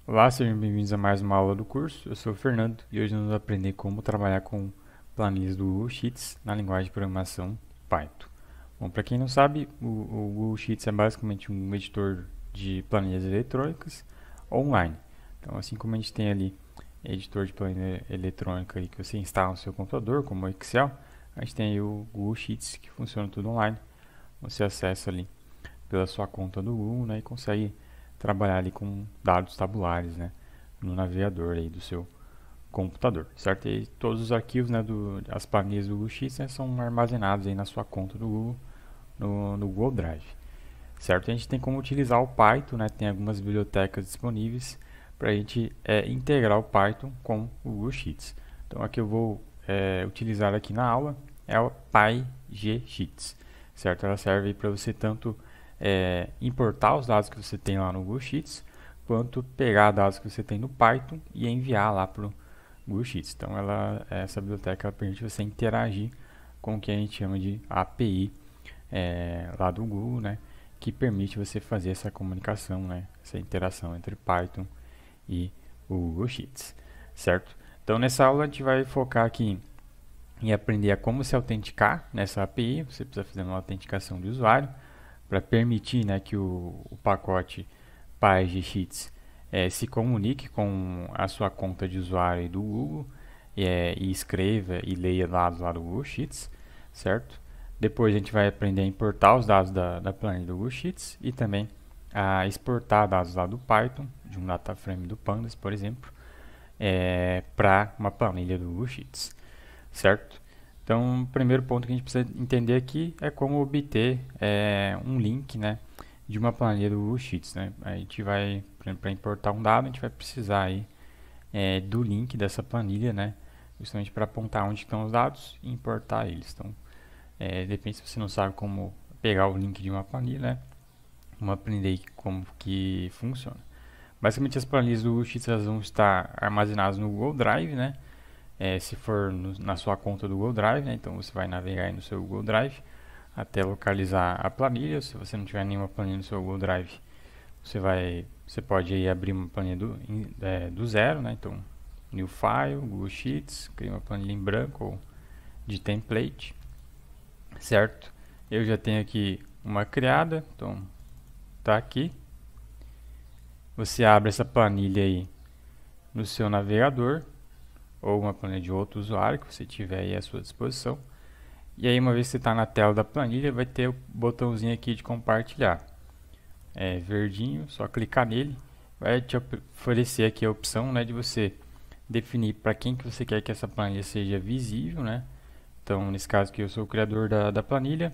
Olá, sejam bem-vindos a mais uma aula do curso. Eu sou o Fernando e hoje nós vamos aprender como trabalhar com planilhas do Google Sheets na linguagem de programação Python. Bom, para quem não sabe, o Google Sheets é basicamente um editor de planilhas eletrônicas online. Então, assim como a gente tem ali editor de planilha eletrônica aí que você instala no seu computador, como o Excel, a gente tem aí o Google Sheets que funciona tudo online. Você acessa ali pela sua conta do Google, né, e consegue trabalhar ali com dados tabulares, né, no navegador aí do seu computador, certo? E todos os arquivos, né, as planilhas do Google Sheets, né, são armazenados aí na sua conta do Google no Google Drive, certo? A gente tem como utilizar o Python, né? Tem algumas bibliotecas disponíveis para a gente integrar o Python com o Google Sheets. Então aqui eu vou utilizar aqui na aula é o PyGSheets, certo? Ela serve para você tanto importar os dados que você tem lá no Google Sheets, quanto pegar dados que você tem no Python e enviar lá para o Google Sheets. Então essa biblioteca permite você interagir com o que a gente chama de API lá do Google, né, que permite você fazer essa comunicação, né, essa interação entre Python e o Google Sheets, certo? Então nessa aula a gente vai focar aqui em aprender a como se autenticar nessa API. Você precisa fazer uma autenticação de usuário para permitir, né, que o pacote PyGSheets se comunique com a sua conta de usuário do Google e escreva e leia dados lá do Google Sheets, certo? Depois a gente vai aprender a importar os dados da planilha do Google Sheets e também a exportar dados lá do Python, de um data frame do Pandas, por exemplo, para uma planilha do Google Sheets, certo? Então, o primeiro ponto que a gente precisa entender aqui é como obter um link, né, de uma planilha do Google Sheets, né? A gente vai, para importar um dado, a gente vai precisar aí, do link dessa planilha, né, justamente para apontar onde estão os dados e importar eles. Então, depende se você não sabe como pegar o link de uma planilha, né? Vamos aprender aí como que funciona. Basicamente, as planilhas do Google Sheets elas vão estar armazenadas no Google Drive, né? Se for na sua conta do Google Drive, né? Então você vai navegar aí no seu Google Drive até localizar a planilha. Se você não tiver nenhuma planilha no seu Google Drive, você pode aí abrir uma planilha do zero, né? Então, New File, Google Sheets, cria uma planilha em branco ou de template, certo? Eu já tenho aqui uma criada, então tá aqui. Você abre essa planilha aí no seu navegador ou uma planilha de outro usuário que você tiver aí à sua disposição. E aí, uma vez que você está na tela da planilha, vai ter o botãozinho aqui de compartilhar. Verdinho, só clicar nele. Vai te oferecer aqui a opção, né, de você definir para quem que você quer que essa planilha seja visível, né? Então, nesse caso aqui, eu sou o criador da planilha.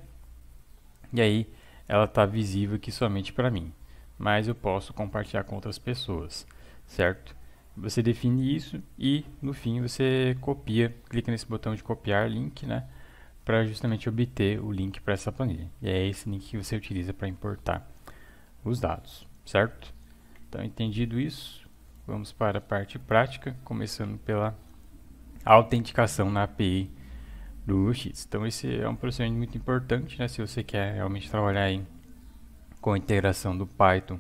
E aí, ela está visível aqui somente para mim. Mas eu posso compartilhar com outras pessoas, certo? Você define isso e no fim você copia, clica nesse botão de copiar link, né, para justamente obter o link para essa planilha. E é esse link que você utiliza para importar os dados, certo? Então, entendido isso, vamos para a parte prática, começando pela autenticação na API do Google Sheets. Então, esse é um procedimento muito importante, né, se você quer realmente trabalhar aí com a integração do Python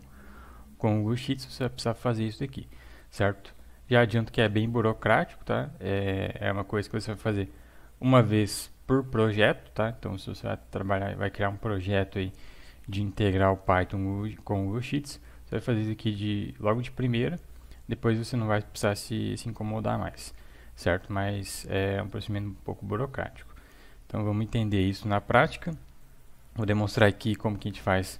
com o Google Sheets, você vai precisar fazer isso aqui, certo? Já adianto que é bem burocrático, tá? É uma coisa que você vai fazer uma vez por projeto, tá? Então, se você vai trabalhar, vai criar um projeto aí de integrar o Python com o Google Sheets, você vai fazer isso aqui logo de primeira, depois você não vai precisar se incomodar mais, certo? Mas é um procedimento um pouco burocrático. Então, vamos entender isso na prática. Vou demonstrar aqui como que a gente faz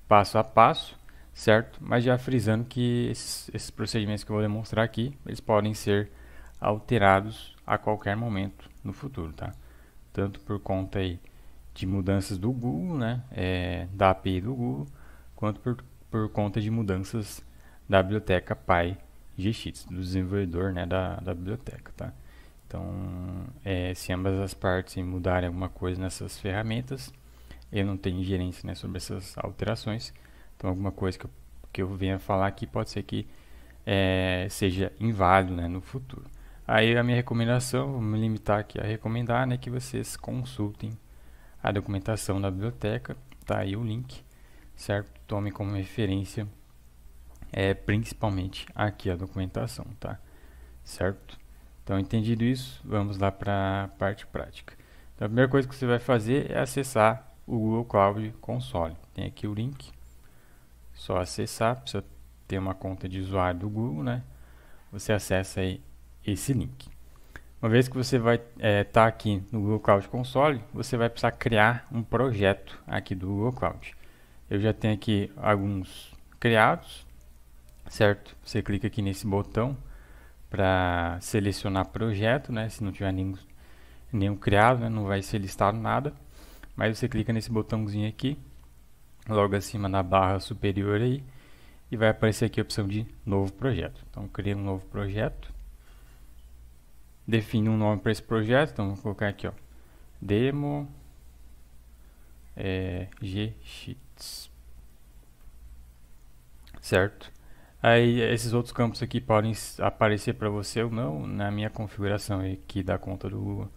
passo a passo, certo? Mas já frisando que esses procedimentos que eu vou demonstrar aqui, eles podem ser alterados a qualquer momento no futuro, tá? Tanto por conta aí de mudanças do Google, né, da API do Google, quanto por conta de mudanças da biblioteca PyGSheets, do desenvolvedor, né, da biblioteca, tá? Então, se ambas as partes mudarem alguma coisa nessas ferramentas, eu não tenho ingerência, né, sobre essas alterações. Então, alguma coisa que eu venha falar aqui pode ser que seja inválido, né, no futuro. Aí a minha recomendação, vou me limitar aqui a recomendar, né, que vocês consultem a documentação da biblioteca. Tá aí o link, certo? Tome como referência principalmente aqui a documentação, tá? Certo? Então, entendido isso, vamos lá para a parte prática. Então, a primeira coisa que você vai fazer é acessar o Google Cloud Console. Tem aqui o link, só acessar, precisa ter uma conta de usuário do Google, né? Você acessa aí esse link. Uma vez que você vai estar aqui no Google Cloud Console, você vai precisar criar um projeto aqui do Google Cloud. Eu já tenho aqui alguns criados, certo? Você clica aqui nesse botão para selecionar projeto, né? Se não tiver nenhum criado, né? Não vai ser listado nada. Mas você clica nesse botãozinho aqui, logo acima na barra superior aí, e vai aparecer aqui a opção de novo projeto. Então, cria um novo projeto. Define um nome para esse projeto, então vou colocar aqui, ó, demo G-Sheets, certo? Aí esses outros campos aqui podem aparecer para você ou não. Na minha configuração aqui da conta do Google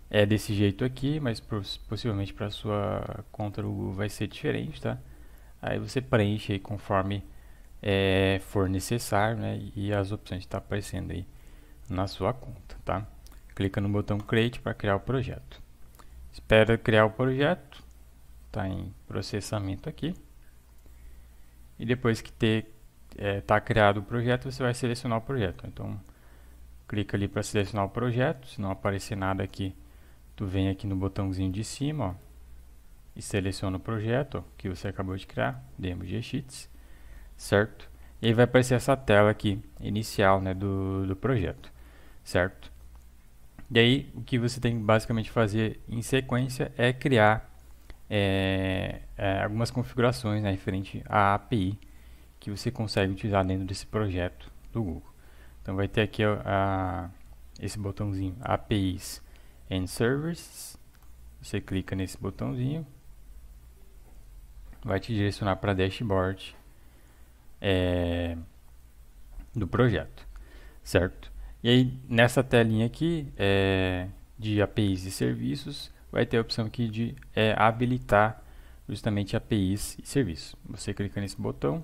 é desse jeito aqui, mas possivelmente para sua conta do Google vai ser diferente, tá? Aí você preenche aí conforme for necessário, né? E as opções estão aparecendo aí na sua conta, tá? Clica no botão Create para criar o projeto. Espera criar o projeto, está em processamento aqui. E depois que tá criado o projeto, você vai selecionar o projeto. Então, clica ali para selecionar o projeto. Se não aparecer nada aqui, tu vem aqui no botãozinho de cima, ó, e seleciona o projeto, ó, que você acabou de criar, Demo G-Sheets, certo? E aí vai aparecer essa tela aqui, inicial, né, do projeto, certo? E aí, o que você tem que basicamente fazer em sequência é criar algumas configurações, né, referente à API que você consegue utilizar dentro desse projeto do Google. Então vai ter aqui esse botãozinho APIs and Services. Você clica nesse botãozinho, vai te direcionar para a dashboard do projeto, certo? E aí nessa telinha aqui de APIs e serviços, vai ter a opção aqui de habilitar justamente APIs e serviços. Você clica nesse botão,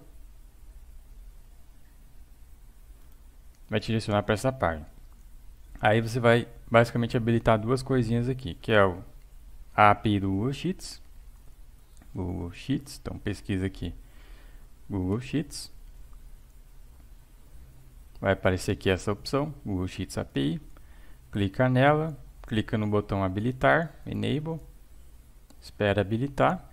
vai te direcionar para essa página. Aí você vai basicamente habilitar duas coisinhas aqui, que é a API do Google Sheets. Google Sheets, então pesquisa aqui Google Sheets. Vai aparecer aqui essa opção, Google Sheets API. Clica nela, clica no botão habilitar, Enable. Espera habilitar.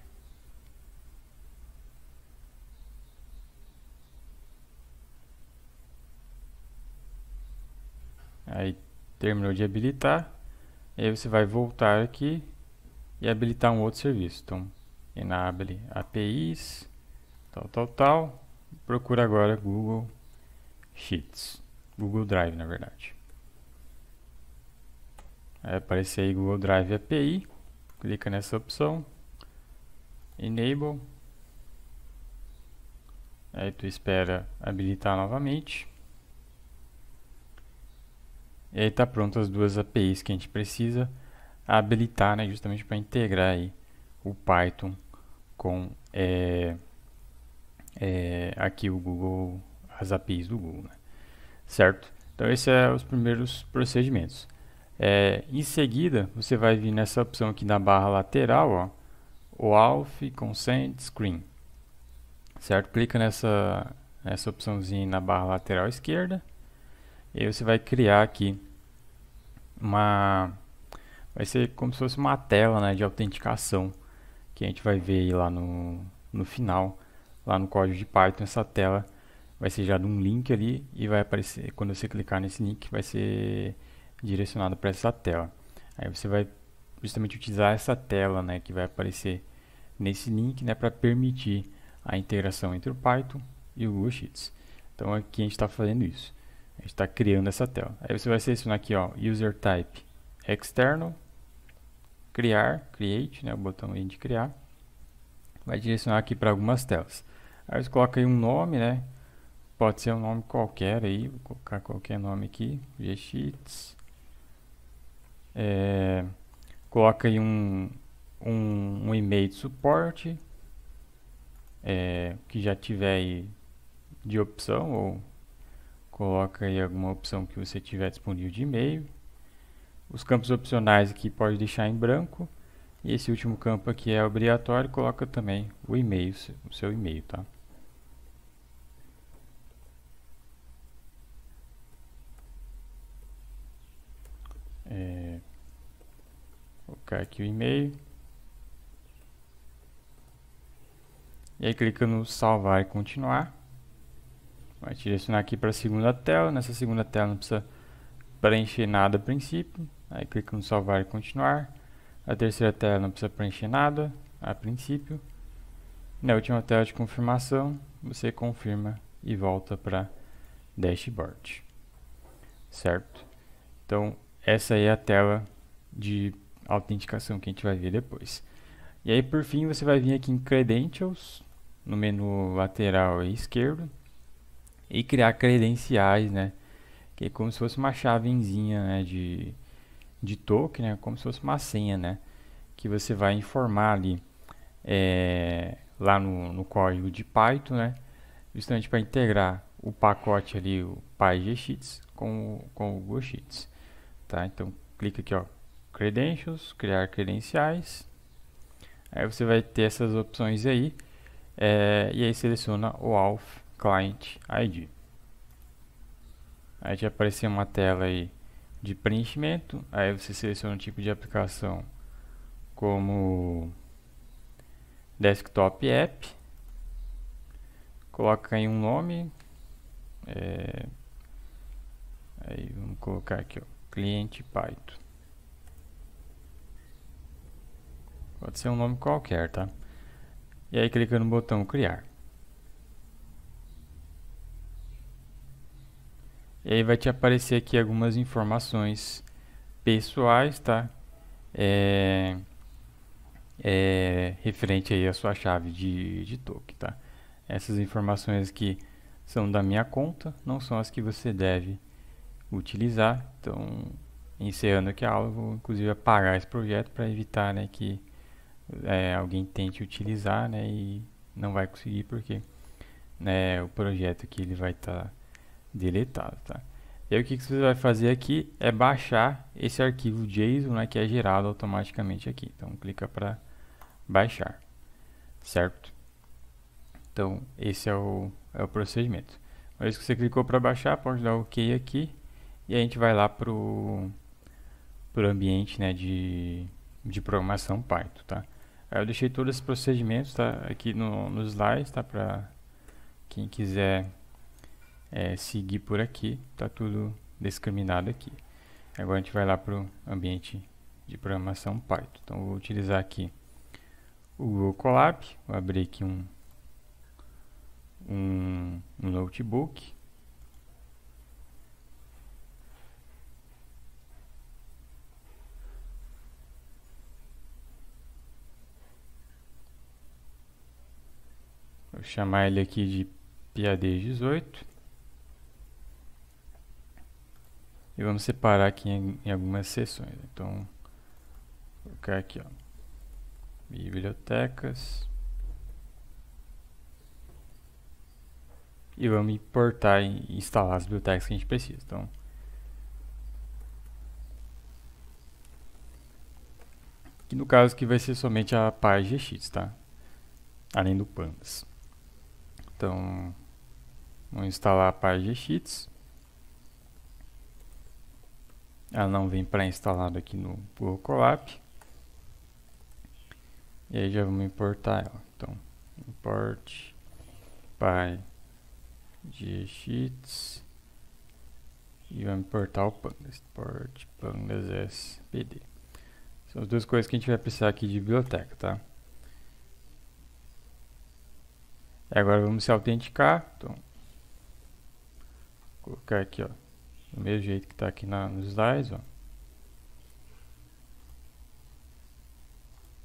Aí terminou de habilitar. E aí você vai voltar aqui e habilitar um outro serviço. Então, enable APIs, tal. Procura agora Google Sheets, Google Drive, na verdade. Vai aparecer aí Google Drive API. Clica nessa opção, Enable. Aí tu espera habilitar novamente. E aí tá pronto as duas APIs que a gente precisa habilitar, né, justamente para integrar aí o Python com aqui o Google, as APIs do Google, né? Certo? Então esses são os primeiros procedimentos. Em seguida, você vai vir nessa opção aqui na barra lateral, ó, o Auth Consent Screen, certo? Clica nessa opçãozinha na barra lateral esquerda. E aí você vai criar aqui vai ser como se fosse uma tela, né, de autenticação, que a gente vai ver aí lá no final, lá no código de Python. Essa tela vai ser gerado um link ali e vai aparecer, quando você clicar nesse link, vai ser direcionado para essa tela. Aí você vai justamente utilizar essa tela, né, que vai aparecer nesse link, né, para permitir a integração entre o Python e o Google Sheets. Então aqui a gente está fazendo isso. A gente está criando essa tela. Aí você vai selecionar aqui, ó, User Type External, Create, né, o botão aí de criar. Vai direcionar aqui para algumas telas. Aí você coloca aí um nome, né? Pode ser um nome qualquer aí, vou colocar qualquer nome aqui, G-Sheets. Coloca aí um e-mail de suporte. que já tiver aí de opção, ou coloca aí alguma opção que você tiver disponível de e-mail. Os campos opcionais aqui pode deixar em branco. E esse último campo aqui é obrigatório, coloca também o e-mail, o seu e-mail, tá? Vou colocar aqui o e-mail. E aí clica no salvar e continuar. Vai te direcionar aqui para a segunda tela. Nessa segunda tela não precisa preencher nada a princípio. Aí clica no salvar e continuar. A terceira tela não precisa preencher nada a princípio. Na última tela de confirmação, você confirma e volta para dashboard. Certo? Então, essa aí é a tela de autenticação que a gente vai ver depois. E aí, por fim, você vai vir aqui em Credentials, no menu lateral esquerdo, e criar credenciais, né? Que é como se fosse uma chavezinha, né, de token, né? Como se fosse uma senha, né? Que você vai informar ali lá no código de Python, né? Justamente para integrar o pacote ali, o PyGSheets, com o Google Sheets. Tá? Então, clica aqui, ó, Credentials, criar credenciais. Aí você vai ter essas opções aí. E aí seleciona o Auth Client ID. Aí vai aparecer uma tela aí de preenchimento. Aí você seleciona o tipo de aplicação como Desktop App. Coloca aí um nome. Aí vamos colocar aqui, ó, Cliente Python. Pode ser um nome qualquer, tá? E aí clica no botão criar. E aí vai te aparecer aqui algumas informações pessoais, tá? Referente aí à sua chave de token, tá? Essas informações aqui são da minha conta, não são as que você deve utilizar. Então, encerrando aqui a aula, eu vou inclusive apagar esse projeto para evitar, né, que alguém tente utilizar, né, e não vai conseguir porque, né, o projeto aqui ele vai estar deletado, tá? E aí o que você vai fazer aqui é baixar esse arquivo JSON, né, que é gerado automaticamente aqui. Então clica para baixar, certo? Então esse é o procedimento. Uma vez que você clicou para baixar, pode dar OK aqui e a gente vai lá pro ambiente, né, de programação Python, tá? Aí eu deixei todos esses procedimentos, tá, aqui no slide, tá, para quem quiser seguir por aqui, tá tudo discriminado aqui. Agora a gente vai lá para o ambiente de programação Python. Então eu vou utilizar aqui o Google Colab, vou abrir aqui um notebook. Vou chamar ele aqui de PAD18. E vamos separar aqui em algumas seções. Então, vou colocar aqui, ó, bibliotecas. E vamos importar e instalar as bibliotecas que a gente precisa. Então, aqui no caso aqui vai ser somente a PyGSheets, tá? Além do Pandas. Então, vamos instalar a PyGSheets. Ela não vem pré-instalada aqui no Google Colab. E aí já vamos importar ela. Então, import PyGSheets e vamos importar o Pandas. Import Pandas SPD. São as duas coisas que a gente vai precisar aqui de biblioteca, tá? E agora vamos se autenticar. Então, vou colocar aqui, ó, do mesmo jeito que está aqui nos slides, ó.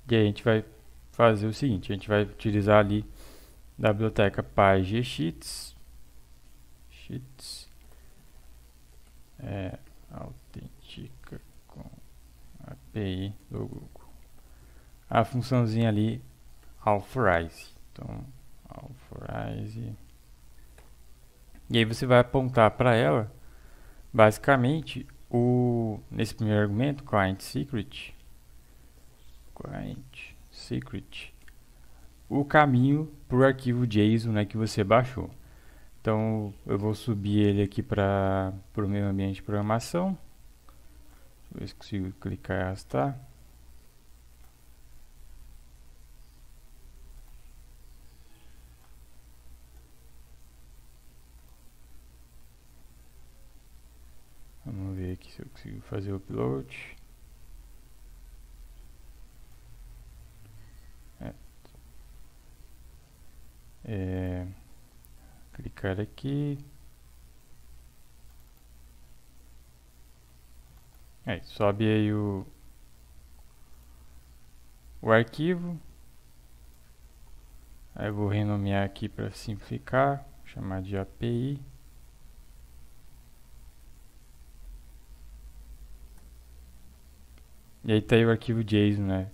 E aí a gente vai fazer o seguinte, a gente vai utilizar ali da biblioteca PyGSheets, autentica com API do Google. A funçãozinha ali authorize. Então, authorize. E aí você vai apontar para ela, basicamente, nesse primeiro argumento, client secret, o caminho para o arquivo JSON, né, que você baixou. Então eu vou subir ele aqui para o meu ambiente de programação. Deixa eu ver se consigo clicar e arrastar. Vamos ver aqui se eu consigo fazer o upload. Clicar aqui. Sobe aí o arquivo. Aí eu vou renomear aqui para simplificar, chamar de API. E aí está aí o arquivo JSON, né,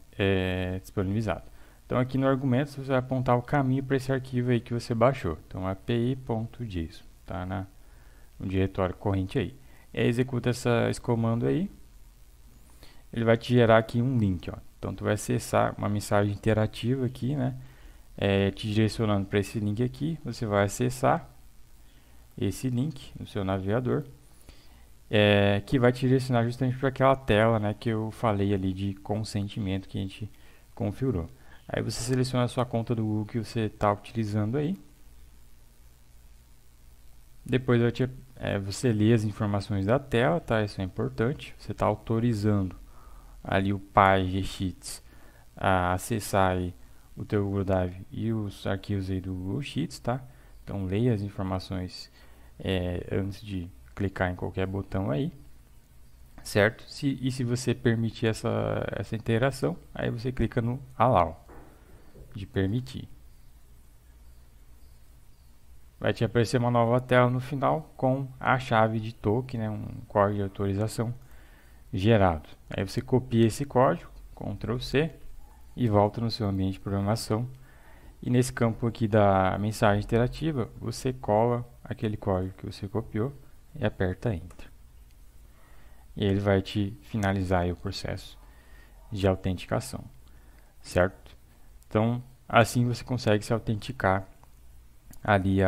disponibilizado. Então aqui no argumento você vai apontar o caminho para esse arquivo aí que você baixou. Então api.json, tá no diretório corrente aí. E aí executa esse comando aí. Ele vai te gerar aqui um link, ó. Então tu vai acessar uma mensagem interativa aqui, né, te direcionando para esse link aqui. Você vai acessar esse link no seu navegador. Que vai te direcionar justamente para aquela tela, né, que eu falei ali de consentimento que a gente configurou. Aí você seleciona a sua conta do Google que você está utilizando aí. Depois você lê as informações da tela, tá? Isso é importante. Você está autorizando ali o Page Sheets a acessar aí o teu Google Drive e os arquivos aí do Google Sheets, tá? Então leia as informações antes de clicar em qualquer botão aí, certo? E se você permitir essa interação, aí você clica no Allow, de permitir. Vai te aparecer uma nova tela no final com a chave de token, né, um código de autorização gerado. Aí você copia esse código, Ctrl C, e volta no seu ambiente de programação. E nesse campo aqui da mensagem interativa, você cola aquele código que você copiou e aperta Enter. E ele vai te finalizar aí o processo de autenticação, certo? Então, assim você consegue se autenticar ali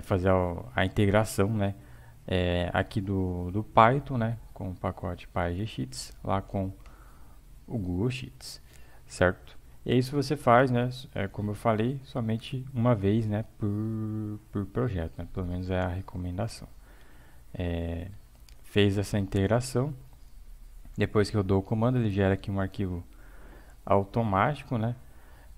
fazer a integração, né, aqui do Python, né, com o pacote PyGSheets, lá com o Google Sheets, certo? E isso você faz, né, como eu falei, somente uma vez, né, por projeto, né, pelo menos é a recomendação. Fez essa integração, depois que eu dou o comando, ele gera aqui um arquivo automático, né?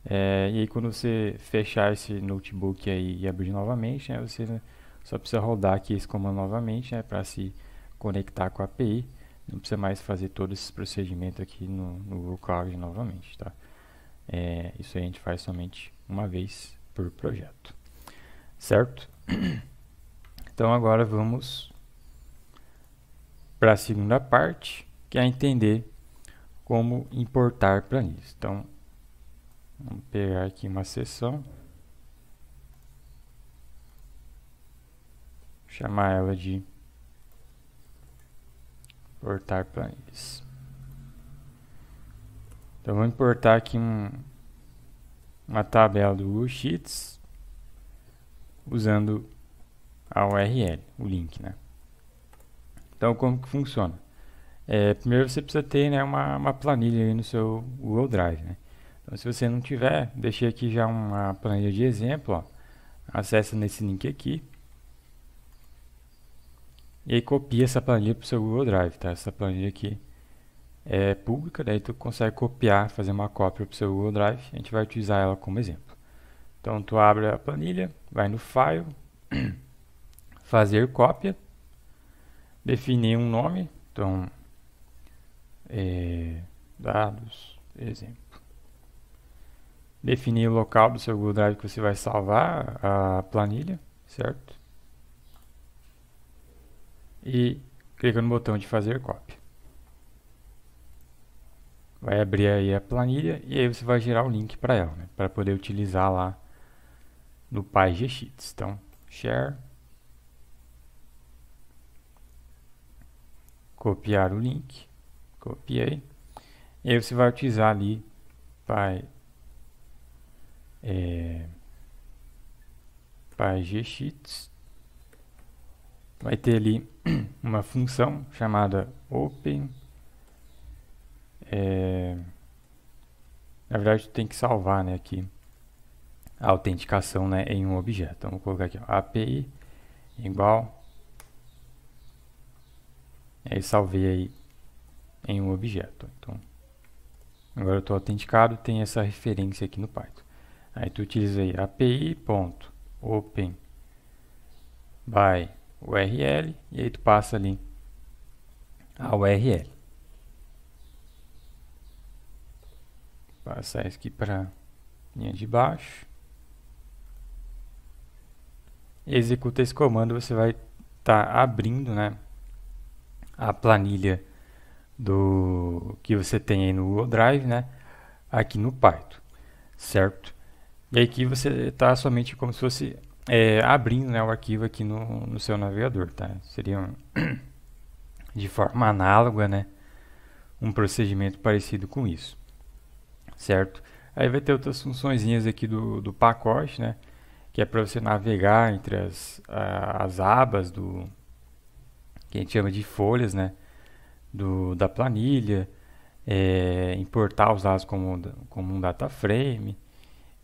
E aí quando você fechar esse notebook aí e abrir novamente, né, você só precisa rodar aqui esse comando novamente, né, para se conectar com a API. Não precisa mais fazer todo esse procedimento aqui no Google Cloud novamente, tá? Isso aí a gente faz somente uma vez por projeto, certo? Então agora vamos para a segunda parte, que é entender como importar planilhas. Então, vamos pegar aqui uma seção, chamar ela de importar planilhas. Então, vou importar aqui uma tabela do Google Sheets usando a URL, o link, né? Então, como que funciona? Primeiro você precisa ter, né, uma planilha aí no seu Google Drive, né? Então, se você não tiver, deixei aqui já uma planilha de exemplo, ó. Acessa nesse link aqui e aí copia essa planilha para o seu Google Drive, tá? Essa planilha aqui é pública, daí tu consegue copiar, fazer uma cópia para o seu Google Drive. A gente vai utilizar ela como exemplo. Então tu abre a planilha, vai no File, fazer cópia, definir um nome, então dados, exemplo. Definir o local do seu Google Drive que você vai salvar a planilha, certo? E clica no botão de fazer cópia. Vai abrir aí a planilha e aí você vai gerar o link para ela, né, para poder utilizar lá no PyGSheets. Então, share, copiar o link, copiei, e aí você vai utilizar ali PyGSheets, vai ter ali uma função chamada open, na verdade tem que salvar, né, aqui a autenticação, né, em um objeto. Então vou colocar aqui, ó, API igual, aí salvei aí em um objeto. Então agora eu estou autenticado, tem essa referência aqui no Python. Aí tu utiliza aí api.open by URL e aí tu passa ali a URL. Passar isso aqui para linha de baixo. Executa esse comando, você vai estar abrindo, né, a planilha do que você tem aí no Google Drive, né, aqui no Python, certo? E aí aqui você está somente como se fosse abrindo, né, o arquivo aqui no seu navegador, tá? Seria de forma análoga, né, um procedimento parecido com isso, certo? Aí vai ter outras funçõezinhas aqui do pacote, né, que é para você navegar entre as abas que a gente chama de folhas, né, da planilha, importar os dados como um data frame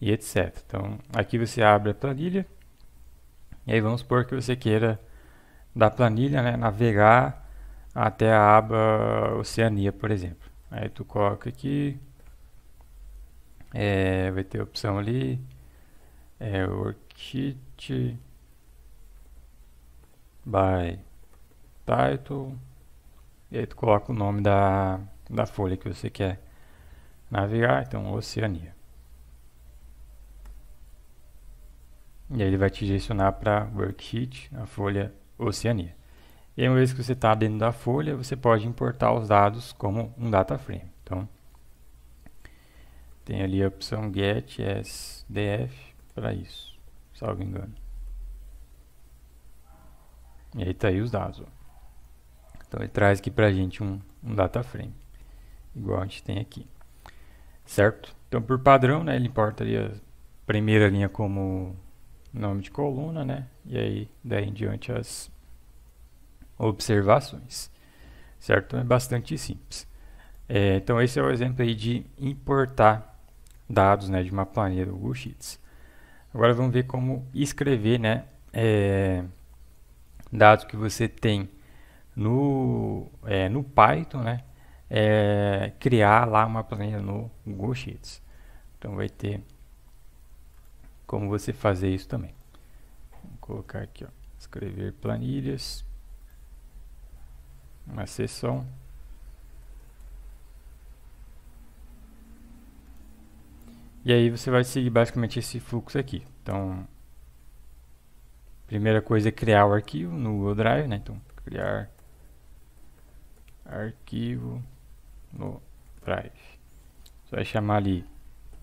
e etc. Então, aqui você abre a planilha e aí vamos supor que você queira da planilha, né, navegar até a aba Oceania, por exemplo. Aí tu coloca aqui, vai ter a opção ali, worksheet by title, e aí tu coloca o nome da folha que você quer navegar, então Oceania. E aí ele vai te direcionar para worksheet, a folha Oceania. E aí, uma vez que você está dentro da folha, você pode importar os dados como um data frame. Então, tem ali a opção get SDF para isso, salvo engano. E aí tá aí os dados, ó. Então ele traz aqui pra gente um data frame, igual a gente tem aqui, certo? Então por padrão, né, ele importa ali a primeira linha como nome de coluna, né? E aí daí em diante as observações, certo? Então é bastante simples. Então esse é o exemplo aí de importar dados, né, de uma planilha do Google Sheets. Agora vamos ver como escrever, né, dados que você tem no Python, né, criar lá uma planilha no Google Sheets. Então vai ter como você fazer isso também. Vou colocar aqui, ó, escrever planilhas, uma seção. E aí você vai seguir basicamente esse fluxo aqui. Então, primeira coisa é criar o arquivo no Google Drive, né? Então, criar arquivo no Drive. Você vai chamar ali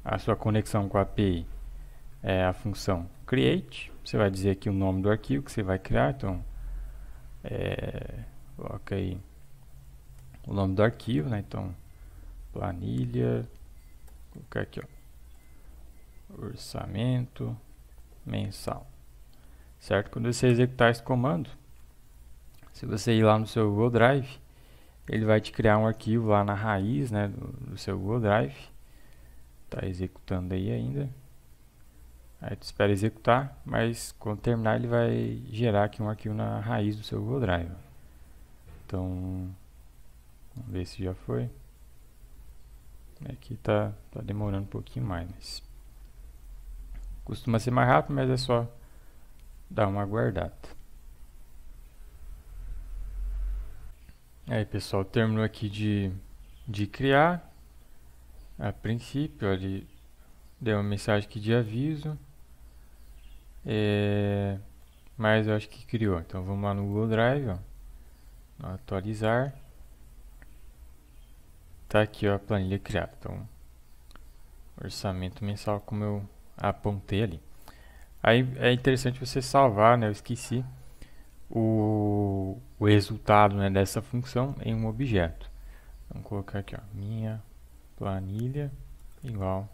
a sua conexão com a API, a função create. Você vai dizer aqui o nome do arquivo que você vai criar. Então, coloca aí o nome do arquivo, né? Então, planilha, vou colocar aqui, ó, orçamento mensal, certo? Quando você executar esse comando, se você ir lá no seu Google Drive, ele vai te criar um arquivo lá na raiz, né, do seu Google Drive. Está executando aí ainda. Aí tu espera executar, mas quando terminar ele vai gerar aqui um arquivo na raiz do seu Google Drive. Então, vamos ver se já foi. Aqui tá demorando um pouquinho mais, mas costuma ser mais rápido, mas é só dar uma aguardada. Aí pessoal, terminou aqui de criar. A princípio ele deu uma mensagem aqui de aviso, mas eu acho que criou. Então vamos lá no Google Drive, ó, atualizar. Tá aqui, ó, a planilha criada. Então orçamento mensal, como eu apontei ali. Aí é interessante você salvar, né? Eu esqueci o resultado, né, dessa função em um objeto. Vamos colocar aqui, ó, minha planilha igual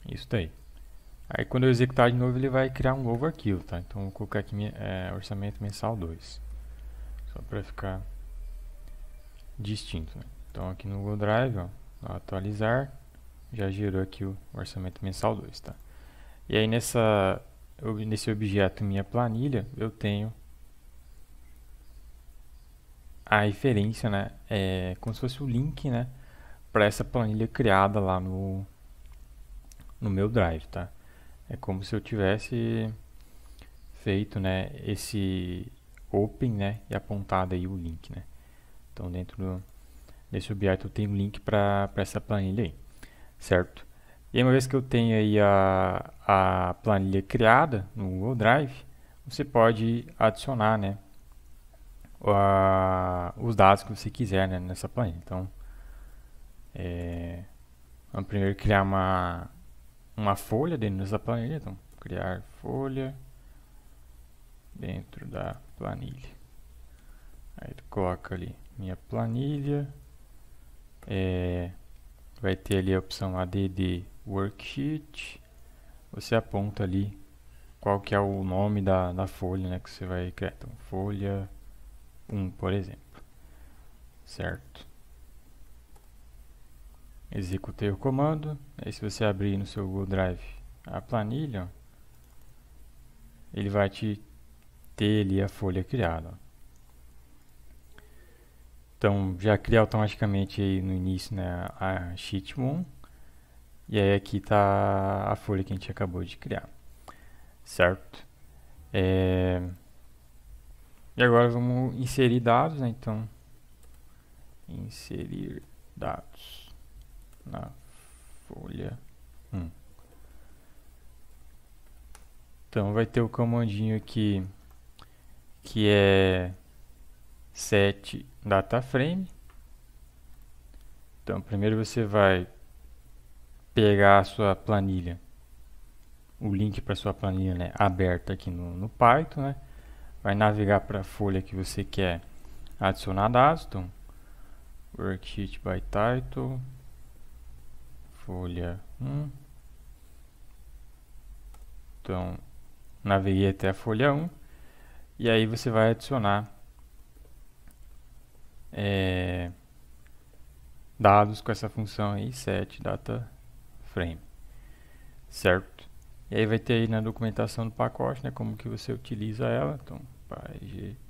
isso daí. Aí quando eu executar de novo ele vai criar um novo arquivo, tá? Então vou colocar aqui orçamento mensal 2, só para ficar distinto, né? Então aqui no Google Drive, ó, atualizar, já gerou aqui o orçamento mensal 2, tá? E aí nesse objeto minha planilha eu tenho a referência, né? Como se fosse o link, né? Para essa planilha criada lá no meu Drive, tá? É como se eu tivesse feito, né? Esse open, né? E apontado aí o link, né? Então desse objeto eu tenho um link para essa planilha aí, certo? E aí, uma vez que eu tenho aí a planilha criada no Google Drive, você pode adicionar, né, os dados que você quiser, né, nessa planilha. Então, vamos primeiro criar uma folha dentro dessa planilha. Então, criar folha dentro da planilha. Aí tu coloca ali minha planilha. Vai ter ali a opção add worksheet. Você aponta ali qual que é o nome da folha, né, que você vai criar. Então, folha 1, por exemplo. Certo? Executei o comando. Aí se você abrir no seu Google Drive a planilha, ó, ele vai te ter ali a folha criada. Ó. Então já cria automaticamente aí no início, né, a sheet 1. E aí aqui está a folha que a gente acabou de criar. Certo? E agora vamos inserir dados, né? Então, inserir dados na folha 1. Então vai ter o comandinho aqui que é set data frame. Então primeiro você vai pegar a sua planilha, o link para sua planilha, né, aberta aqui no Python, né? Vai navegar para a folha que você quer adicionar dados. Então, worksheet by title, folha 1. Então, naveguei até a folha 1. E aí você vai adicionar dados com essa função aí, set data frame. Certo? E aí vai ter aí na documentação do pacote, né, como que você utiliza ela. Então, PyGSheets.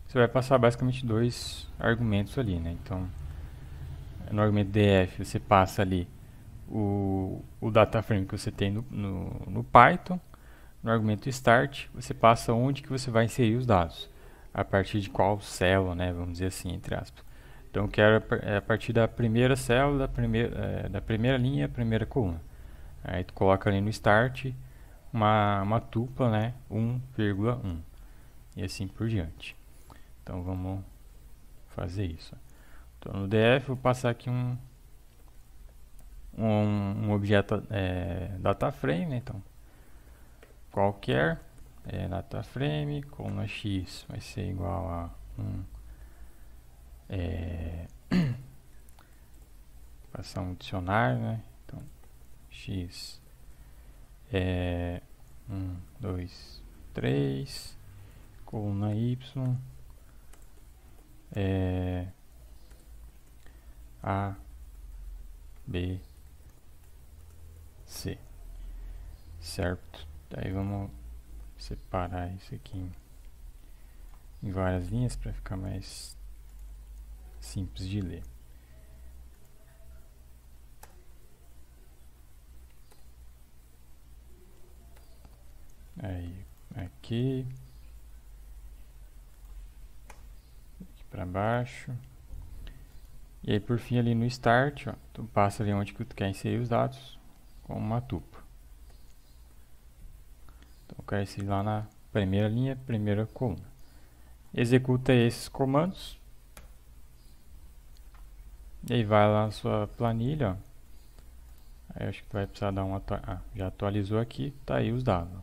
Você vai passar basicamente dois argumentos ali, né? Então, no argumento df você passa ali o data frame que você tem no Python. No argumento start você passa onde que você vai inserir os dados, a partir de qual célula, né? Vamos dizer assim, entre aspas. Então eu quero a partir da primeira célula, da primeira linha, primeira coluna. Aí tu coloca ali no start uma tupla, né? 1,1 e assim por diante. Então vamos fazer isso. Então no df vou passar aqui um objeto data frame, né? Então qualquer data frame, coluna x vai ser igual a 1, passar um dicionário, né? Então x 1, 2, 3, coluna y a, b, c, certo? Daí vamos separar isso aqui em várias linhas para ficar mais simples de ler. Aí, aqui para baixo. E aí por fim ali no start, ó, tu passa ali onde que tu quer inserir os dados com uma tupla. Então eu quero inserir lá na primeira linha, primeira coluna. Executa esses comandos. E aí vai lá na sua planilha, ó. Aí acho que vai precisar dar uma já atualizou aqui, tá aí os dados, ó,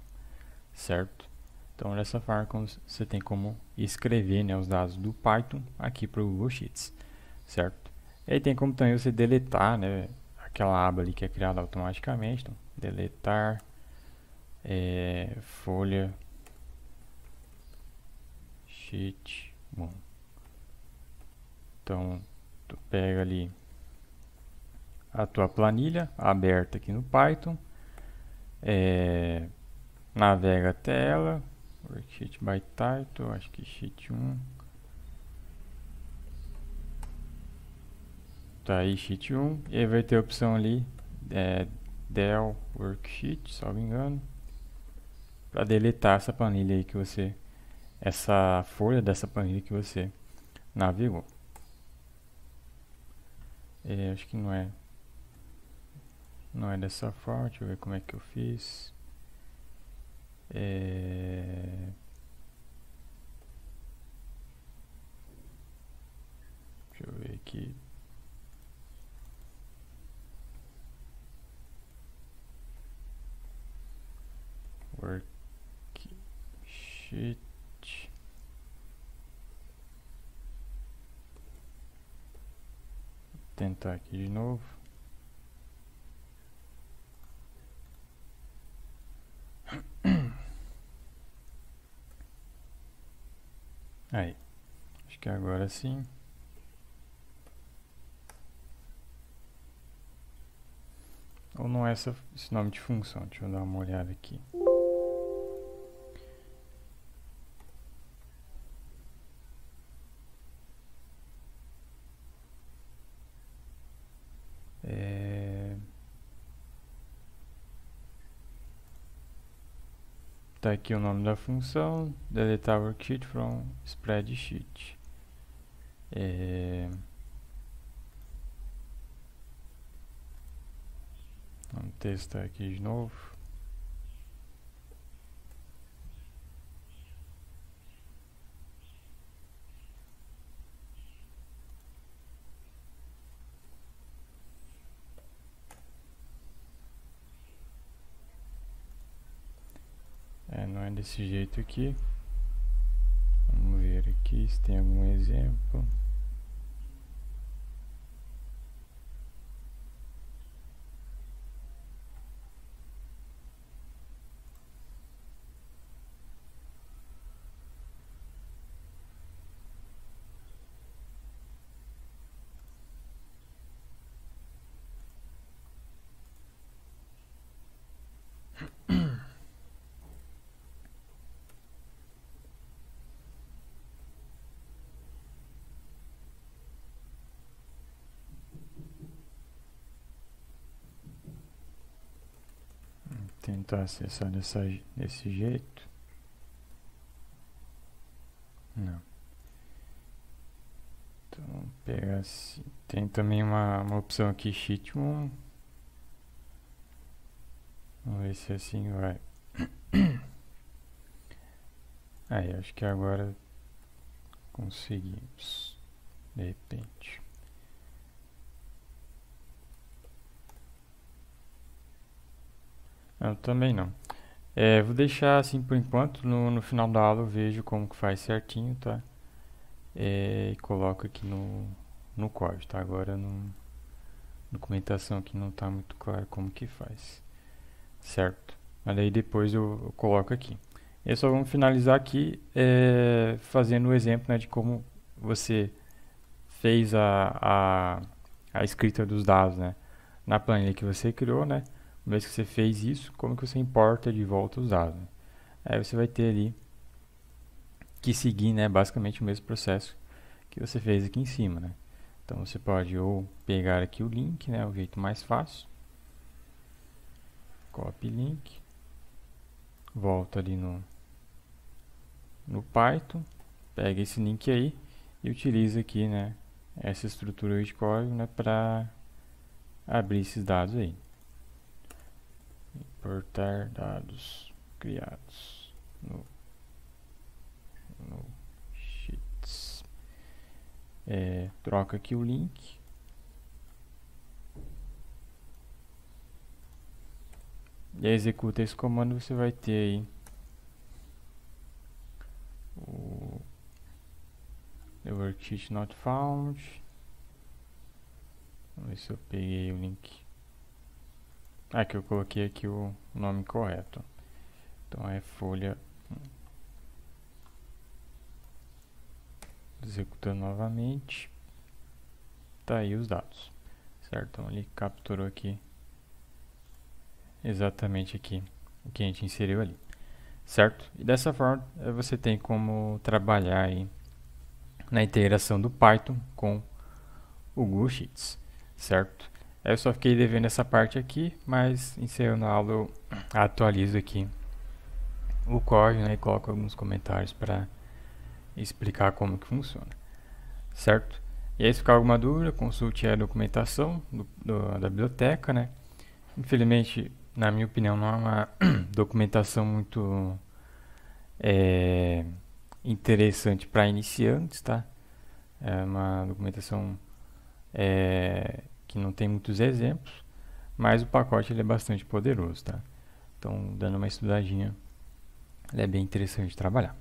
certo? Então dessa forma você tem como escrever, né, os dados do Python aqui para o Google Sheets, certo? E aí tem como também você deletar, né, aquela aba ali que é criada automaticamente. Então, deletar folha sheet 1. Então tu pega ali a tua planilha aberta aqui no Python, navega até ela, worksheet by title, acho que sheet 1, tá aí sheet 1, e aí vai ter a opção ali, del worksheet, se não me engano, para deletar essa planilha aí que você, essa folha dessa planilha que você navegou. Acho que não é dessa forma. Deixa eu ver como é que eu fiz. Deixa eu ver aqui. Worksheet. Vou tentar aqui de novo. Aí, acho que agora sim. Ou não é esse nome de função? Deixa eu dar uma olhada aqui. Tá aqui o nome da função, deletar worksheet from spreadsheet. Vamos testar aqui de novo. Não é desse jeito aqui. Vamos ver aqui se tem algum exemplo. Tentar acessar desse jeito. Não. Então vamos pegar assim. Tem também uma opção aqui, sheet 1. Vamos ver se assim vai. Aí, acho que agora conseguimos. De repente. Não, também não. Vou deixar assim por enquanto. No final da aula eu vejo como que faz certinho, tá? E coloco aqui no código, tá? Agora na documentação aqui não está muito claro como que faz, certo? Mas aí depois eu coloco aqui. E só vamos finalizar aqui fazendo o exemplo, né, de como você fez a escrita dos dados, né, na planilha que você criou, né? Uma vez que você fez isso, como que você importa de volta os dados, né? Aí você vai ter ali que seguir, né, basicamente o mesmo processo que você fez aqui em cima, né? Então você pode ou pegar aqui o link, né, o jeito mais fácil, copy link, volta ali no Python, pega esse link aí e utiliza aqui, né, essa estrutura de código, né, para abrir esses dados aí. Importar dados criados no Sheets. Troca aqui o link, e aí executa esse comando, você vai ter aí o The worksheet not found. Vamos ver se eu peguei o link. Que eu coloquei aqui o nome correto. Então é folha. Executando novamente. Tá aí os dados, certo? Então ele capturou aqui exatamente aqui o que a gente inseriu ali, certo? E dessa forma você tem como trabalhar aí na integração do Python com o Google Sheets, certo? Eu só fiquei devendo essa parte aqui, mas encerrando a aula eu atualizo aqui o código, né, e coloco alguns comentários para explicar como que funciona, certo? E aí, se ficar alguma dúvida, consulte a documentação da biblioteca, né? Infelizmente, na minha opinião, não é uma documentação muito interessante para iniciantes, tá? É uma documentação que não tem muitos exemplos, mas o pacote ele é bastante poderoso, tá? Então, dando uma estudadinha, ele é bem interessante de trabalhar,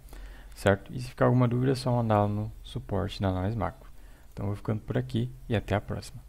certo? E se ficar alguma dúvida, é só mandar lá no suporte da Análise Macro. Então, vou ficando por aqui e até a próxima.